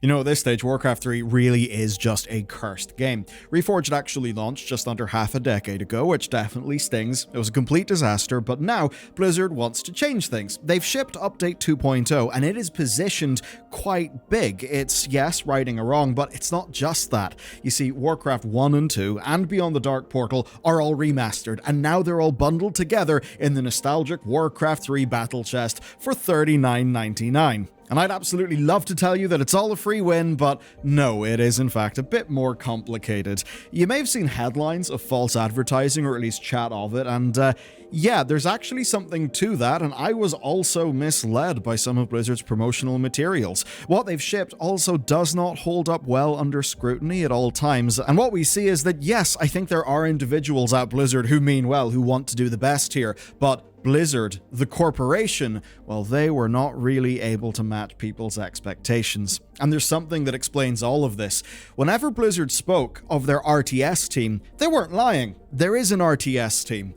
You know, at this stage, Warcraft 3 really is just a cursed game. Reforged actually launched just under half a decade ago, which definitely stings. It was a complete disaster, but now Blizzard wants to change things. They've shipped Update 2.0, and it is positioned quite big. It's, yes, righting a wrong, but it's not just that. You see, Warcraft 1 and 2 and Beyond the Dark Portal are all remastered, and now they're all bundled together in the nostalgic Warcraft 3 Battle Chest for $39.99. And I'd absolutely love to tell you that it's all a free win, but no, it is in fact a bit more complicated. You may have seen headlines of false advertising, or at least chat of it, and yeah, there's actually something to that, and I was also misled by some of Blizzard's promotional materials. What they've shipped also does not hold up well under scrutiny at all times, and what we see is that yes, I think there are individuals at Blizzard who mean well, who want to do the best here, but Blizzard, the corporation, well, they were not really able to match people's expectations. And there's something that explains all of this. Whenever Blizzard spoke of their RTS team, they weren't lying. There is an RTS team.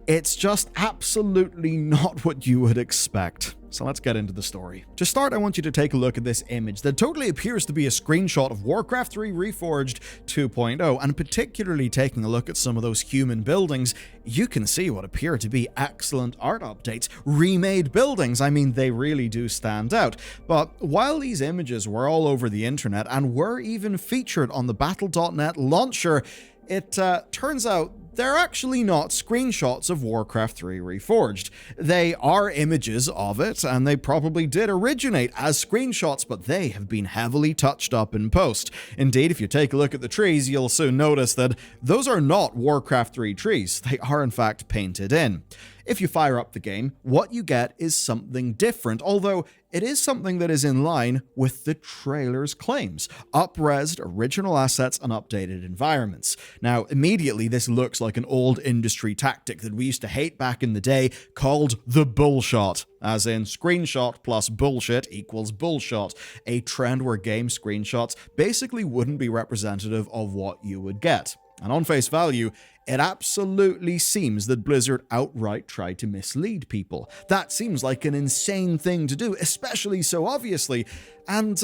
It's just absolutely not what you would expect. So let's get into the story. To start, I want you to take a look at this image that totally appears to be a screenshot of Warcraft 3 Reforged 2.0, and particularly taking a look at some of those human buildings, you can see what appear to be excellent art updates, remade buildings. I mean, they really do stand out. But while these images were all over the internet and were even featured on the Battle.net launcher, it turns out they're actually not screenshots of Warcraft 3 Reforged. They are images of it, and they probably did originate as screenshots, but they have been heavily touched up in post. Indeed, if you take a look at the trees, you'll soon notice that those are not Warcraft 3 trees. They are in fact painted in. If you fire up the game, what you get is something different, although it is something that is in line with the trailer's claims. Up-resed original assets and updated environments. Now, immediately this looks like an old industry tactic that we used to hate back in the day called the bullshot. As in, screenshot plus bullshit equals bullshot. A trend where game screenshots basically wouldn't be representative of what you would get. And on face value, it absolutely seems that Blizzard outright tried to mislead people. That seems like an insane thing to do, especially so obviously, and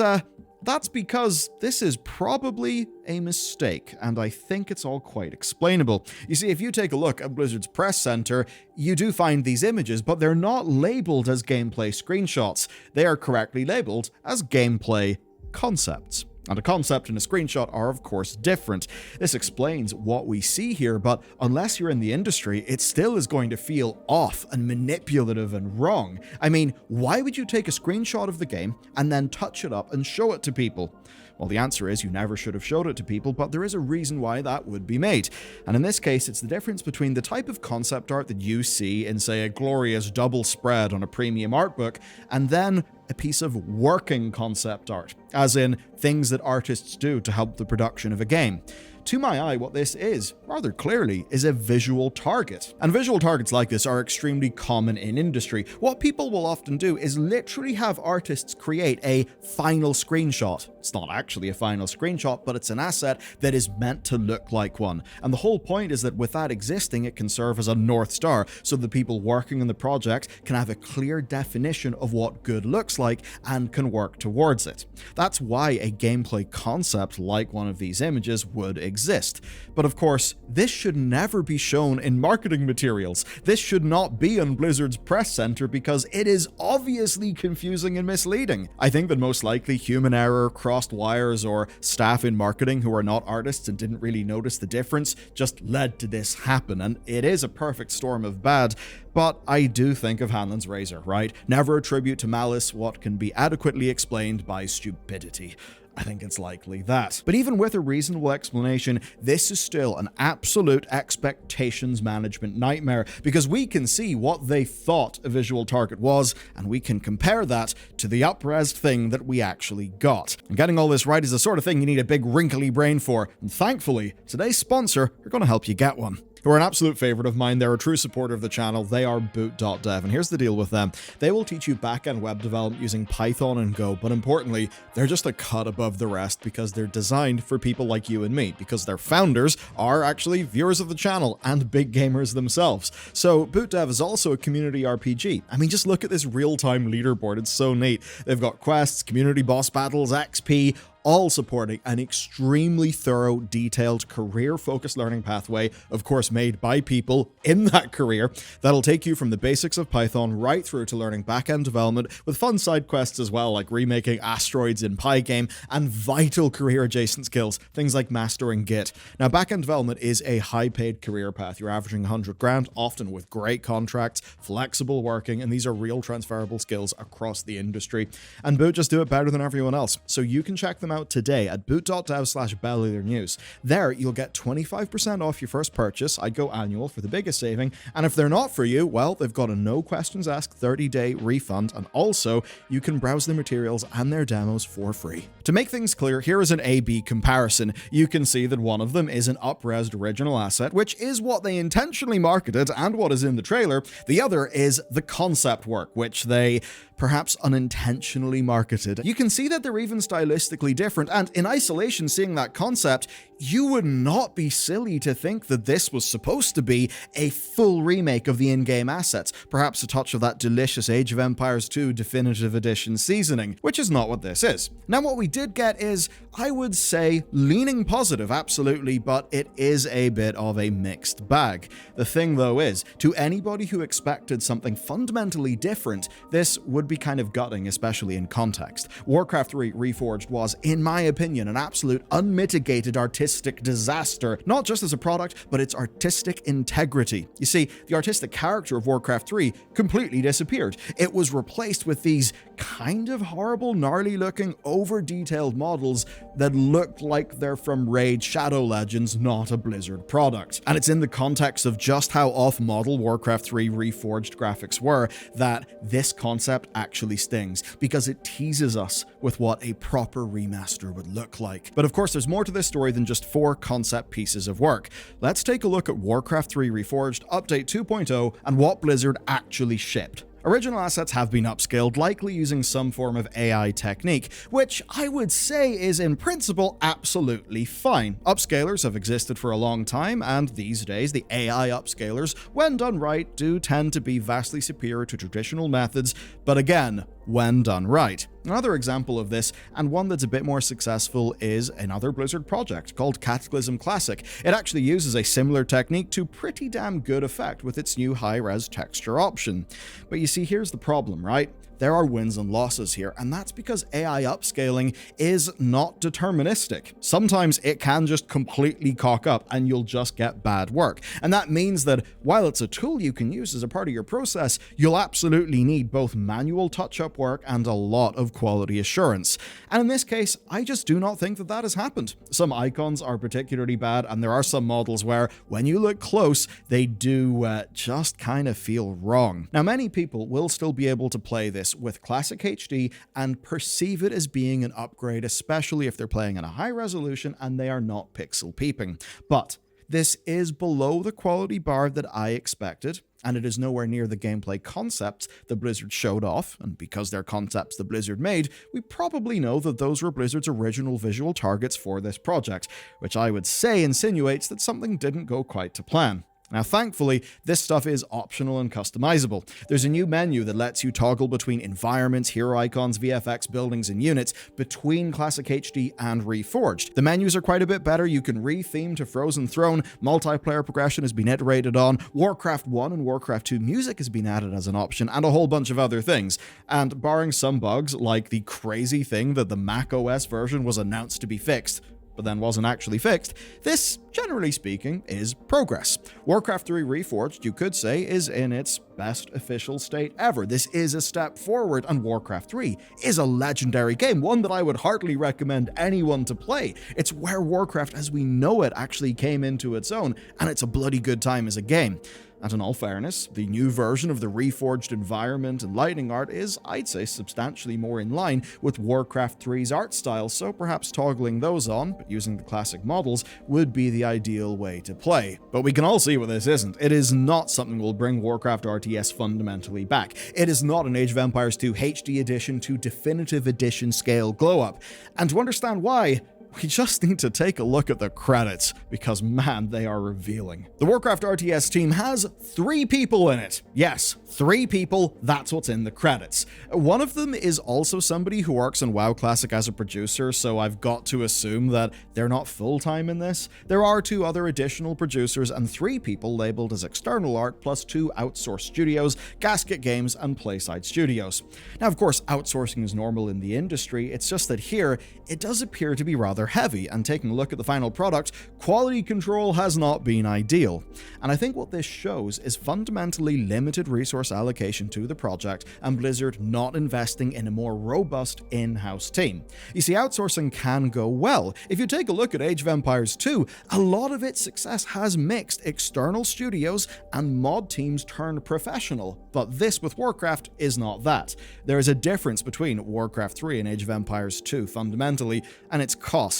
that's because this is probably a mistake, and I think it's all quite explainable. You see, if you take a look at Blizzard's press center, you do find these images, but they're not labeled as gameplay screenshots. They are correctly labeled as gameplay concepts. And a concept and a screenshot are, of course, different. This explains what we see here, but unless you're in the industry, it still is going to feel off and manipulative and wrong. I mean, why would you take a screenshot of the game and then touch it up and show it to people? Well, the answer is you never should have showed it to people, but there is a reason why that would be made. And in this case, it's the difference between the type of concept art that you see in, say, a glorious double spread on a premium art book, and then a piece of working concept art, as in things that artists do to help the production of a game. To my eye, what this is, rather clearly, is a visual target. And visual targets like this are extremely common in industry. What people will often do is literally have artists create a final screenshot. It's not actually a final screenshot, but it's an asset that is meant to look like one. And the whole point is that with that existing, it can serve as a North Star, so the people working on the project can have a clear definition of what good looks like and can work towards it. That's why a gameplay concept like one of these images would exist. But of course, this should never be shown in marketing materials. This should not be on Blizzard's press center because it is obviously confusing and misleading. I think that most likely human error, crossed wires, or staff in marketing who are not artists and didn't really notice the difference just led to this happen, and it is a perfect storm of bad. But I do think of Hanlon's razor, right? Never attribute to malice what can be adequately explained by stupidity. I think it's likely that. But even with a reasonable explanation, this is still an absolute expectations management nightmare, because we can see what they thought a visual target was, and we can compare that to the up-resed thing that we actually got. And getting all this right is the sort of thing you need a big wrinkly brain for, and thankfully, today's sponsor are going to help you get one. who are an absolute favorite of mine. They're a true supporter of the channel. They are boot.dev, and here's the deal with them. They will teach you back-end web development using Python and Go, but importantly, they're just a cut above the rest because they're designed for people like you and me, because their founders are actually viewers of the channel and big gamers themselves. So boot.dev is also a community RPG. I mean, just look at this real-time leaderboard. It's so neat. They've got quests, community boss battles, XP, all supporting an extremely thorough, detailed, career-focused learning pathway, of course made by people in that career, that'll take you from the basics of Python right through to learning back-end development, with fun side quests as well, like remaking asteroids in Pygame, and vital career-adjacent skills, things like mastering Git. Now, back-end development is a high-paid career path. You're averaging 100 grand, often with great contracts, flexible working, and these are real transferable skills across the industry. And Boot just do it better than everyone else, so you can check them out today at boot.dev/Bellular News. There, you'll get 25% off your first purchase. I'd go annual for the biggest saving. And if they're not for you, well, they've got a no questions asked 30-day refund. And also, you can browse their materials and their demos for free. To make things clear, here is an A-B comparison. You can see that one of them is an up-resed original asset, which is what they intentionally marketed and what is in the trailer. The other is the concept work, which they perhaps unintentionally marketed. You can see that they're even stylistically different, and in isolation, seeing that concept, you would not be silly to think that this was supposed to be a full remake of the in-game assets, perhaps a touch of that delicious Age of Empires 2 Definitive Edition seasoning, which is not what this is. Now, what we did get is, I would say, leaning positive, absolutely, but it is a bit of a mixed bag. The thing, though, is, to anybody who expected something fundamentally different, this would be kind of gutting, especially in context. Warcraft 3 Reforged was, in my opinion, an absolute unmitigated artistic disaster, not just as a product, but its artistic integrity. You see, the artistic character of Warcraft 3 completely disappeared. It was replaced with these kind of horrible, gnarly-looking, over-detailed models that looked like they're from Raid Shadow Legends, not a Blizzard product. And it's in the context of just how off-model Warcraft 3 Reforged graphics were that this concept actually stings, because it teases us with what a proper remaster would look like. But of course, there's more to this story than just 4 concept pieces of work. Let's take a look at Warcraft 3 Reforged Update 2.0 and what Blizzard actually shipped. Original assets have been upscaled, likely using some form of AI technique, which I would say is in principle absolutely fine. Upscalers have existed for a long time, and these days the AI upscalers, when done right, do tend to be vastly superior to traditional methods, but again, when done right. Another example of this, and one that's a bit more successful, is another Blizzard project called Cataclysm Classic. It actually uses a similar technique to pretty damn good effect with its new high-res texture option. But you see, here's the problem, right? There are wins and losses here, and that's because AI upscaling is not deterministic. Sometimes it can just completely cock up and you'll just get bad work. And that means that while it's a tool you can use as a part of your process, you'll absolutely need both manual touch-up work and a lot of quality assurance. And in this case, I just do not think that that has happened. Some icons are particularly bad, and there are some models where, when you look close, they do just kind of feel wrong. Now, many people will still be able to play this with Classic HD and perceive it as being an upgrade, especially if they're playing in a high resolution and they are not pixel peeping. But this is below the quality bar that I expected, and it is nowhere near the gameplay concepts that Blizzard showed off, and because they're concepts that Blizzard made, we probably know that those were Blizzard's original visual targets for this project, which I would say insinuates that something didn't go quite to plan. Now, thankfully, this stuff is optional and customizable. There's a new menu that lets you toggle between environments, hero icons, VFX, buildings, and units between Classic HD and Reforged. The menus are quite a bit better. You can re-theme to Frozen Throne, multiplayer progression has been iterated on, Warcraft 1 and Warcraft 2 music has been added as an option, and a whole bunch of other things. And barring some bugs, like the crazy thing that the macOS version was announced to be fixed, but then wasn't actually fixed, this, generally speaking, is progress. Warcraft 3 Reforged, you could say, is in its best official state ever. This is a step forward, and Warcraft 3 is a legendary game, one that I would heartily recommend anyone to play. It's where Warcraft as we know it actually came into its own, and it's a bloody good time as a game. And in all fairness, the new version of the Reforged environment and lighting art is, I'd say, substantially more in line with Warcraft 3's art style, so perhaps toggling those on, but using the classic models, would be the ideal way to play. But we can all see what this isn't. It is not something that will bring Warcraft RTS fundamentally back. It is not an Age of Empires 2 HD Edition to Definitive Edition scale glow-up. And to understand why, we just need to take a look at the credits, because man, they are revealing. The Warcraft RTS team has 3 people in it. Yes, 3 people, that's what's in the credits. One of them is also somebody who works on WoW Classic as a producer, so I've got to assume that they're not full-time in this. There are 2 other additional producers and 3 people labeled as external art, plus 2 outsourced studios, Gasket Games and Playside Studios. Now, of course, outsourcing is normal in the industry, it's just that here, it does appear to be rather heavy, and taking a look at the final product, quality control has not been ideal. And I think what this shows is fundamentally limited resource allocation to the project, and Blizzard not investing in a more robust in-house team. You see, outsourcing can go well. If you take a look at Age of Empires 2, a lot of its success has mixed external studios and mod teams turned professional, but this with Warcraft is not that. There is a difference between Warcraft 3 and Age of Empires 2 fundamentally, and it's cost.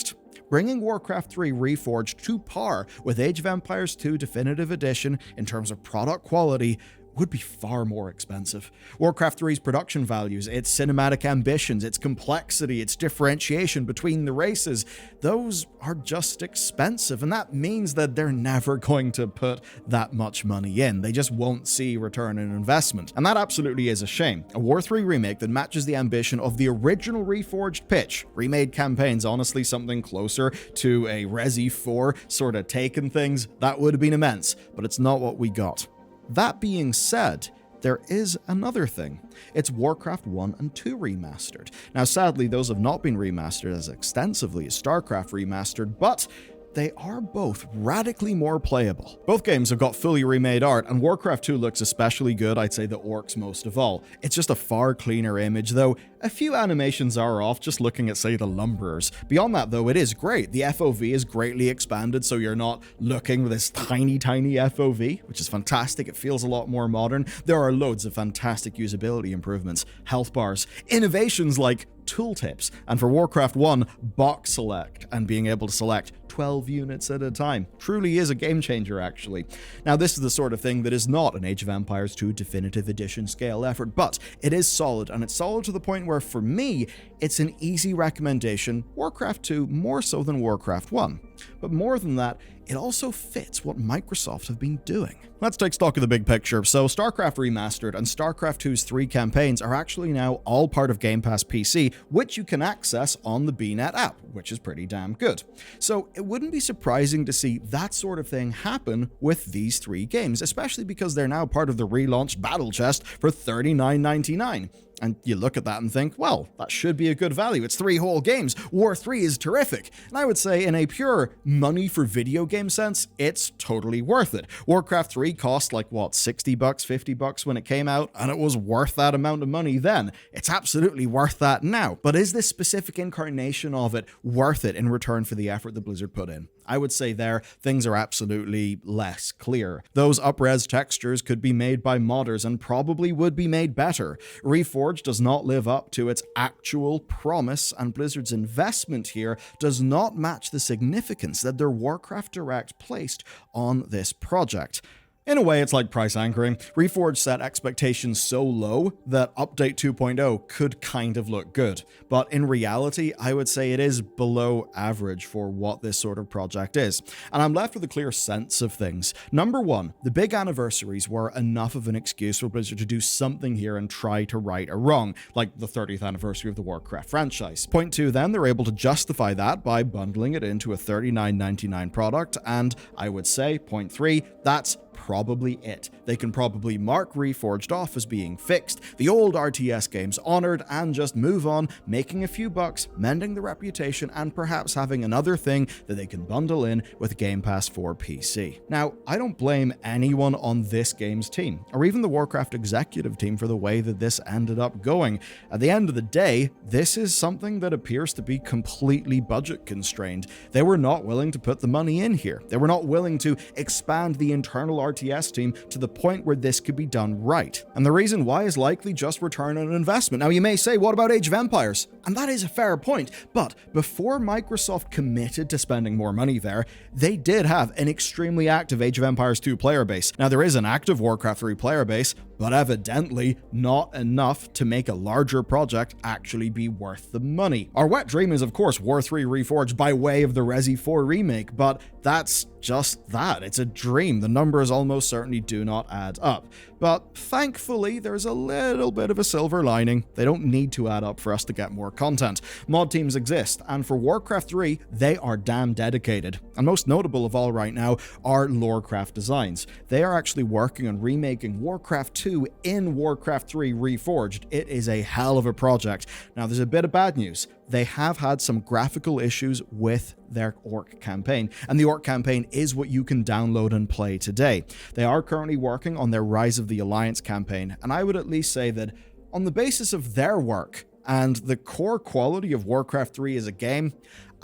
Bringing Warcraft 3 Reforged to par with Age of Empires 2 Definitive Edition in terms of product quality would be far more expensive. Warcraft 3's production values, its cinematic ambitions, its complexity, its differentiation between the races, those are just expensive, and that means that they're never going to put that much money in. They just won't see return on investment, and that absolutely is a shame. A War 3 remake that matches the ambition of the original Reforged pitch. Remade campaigns, honestly, something closer to a Resi 4 sort of taken things, that would have been immense, but it's not what we got. That being said, there is another thing. It's Warcraft 1 and 2 remastered. Now, sadly, those have not been remastered as extensively as StarCraft remastered, but they are both radically more playable. Both games have got fully remade art, and Warcraft 2 looks especially good, I'd say the orcs most of all. It's just a far cleaner image, though a few animations are off just looking at, say, the Lumberers. Beyond that, though, it is great. The FOV is greatly expanded, so you're not looking with this tiny FOV, which is fantastic. It feels a lot more modern. There are loads of fantastic usability improvements, health bars, innovations like tooltips, and for Warcraft 1, box select and being able to select 12 units at a time. Truly is a game changer, actually. Now, this is the sort of thing that is not an Age of Empires 2 Definitive Edition scale effort, but it is solid, and it's solid to the point where, for me, it's an easy recommendation, Warcraft 2 more so than Warcraft 1. But more than that, it also fits what Microsoft have been doing. Let's take stock of the big picture. So StarCraft Remastered and StarCraft 2's 3 campaigns are actually now all part of Game Pass PC, which you can access on the BNet app, which is pretty damn good. So it wouldn't be surprising to see that sort of thing happen with these 3 games, especially because they're now part of the relaunched Battle Chest for $39.99. And you look at that and think, well, that should be a good value. It's 3 whole games. War 3 is terrific. And I would say in a pure money for video game sense, it's totally worth it. Warcraft 3 cost like, what, $60, $50 when it came out, and it was worth that amount of money then. It's absolutely worth that now. But is this specific incarnation of it worth it in return for the effort that Blizzard put in? I would say there, things are absolutely less clear. Those up-res textures could be made by modders and probably would be made better. Reforged does not live up to its actual promise, and Blizzard's investment here does not match the significance that their Warcraft Direct placed on this project. In a way, it's like price anchoring. Reforged set expectations so low that Update 2.0 could kind of look good. But in reality, I would say it is below average for what this sort of project is. And I'm left with a clear sense of things. Number one, the big anniversaries were enough of an excuse for Blizzard to do something here and try to right a wrong, like the 30th anniversary of the Warcraft franchise. Point two, then, they're able to justify that by bundling it into a $39.99 product, and I would say, point three, that's probably it. They can probably mark Reforged off as being fixed, the old RTS games honored, and just move on, making a few bucks, mending the reputation, and perhaps having another thing that they can bundle in with Game Pass for PC. Now, I don't blame anyone on this game's team, or even the Warcraft executive team for the way that this ended up going. At the end of the day, this is something that appears to be completely budget constrained. They were not willing to put the money in here. They were not willing to expand the internal RTS RTS team to the point where this could be done right. And the reason why is likely just return on investment. Now you may say, what about Age of Empires? And that is a fair point, but before Microsoft committed to spending more money there, they did have an extremely active Age of Empires 2 player base. Now there is an active Warcraft 3 player base, but evidently not enough to make a larger project actually be worth the money. Our wet dream is of course War 3 Reforged by way of the Resi 4 remake, but that's just that. It's a dream. The numbers almost certainly do not add up. But thankfully, there's a little bit of a silver lining. They don't need to add up for us to get more content. Mod teams exist, and for Warcraft 3, they are damn dedicated. And most notable of all right now are Lorecraft Designs. They are actually working on remaking Warcraft 2 in Warcraft 3 Reforged. It is a hell of a project. Now, there's a bit of bad news. They have had some graphical issues with their Orc campaign, and the Orc campaign is what you can download and play today. They are currently working on their Rise of the Alliance campaign, and I would at least say that on the basis of their work and the core quality of Warcraft 3 as a game,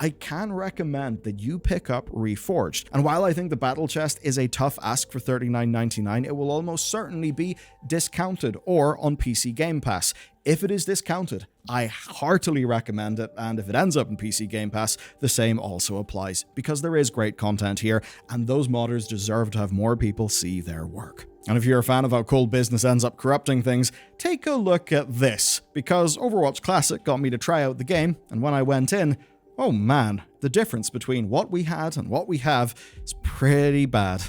I can recommend that you pick up Reforged. And while I think the Battle Chest is a tough ask for $39.99, it will almost certainly be discounted or on PC Game Pass. If it is discounted, I heartily recommend it, and if it ends up in PC Game Pass, the same also applies, because there is great content here, and those modders deserve to have more people see their work. And if you're a fan of how cold business ends up corrupting things, take a look at this, because Overwatch Classic got me to try out the game, and when I went in, oh man, the difference between what we had and what we have is pretty bad.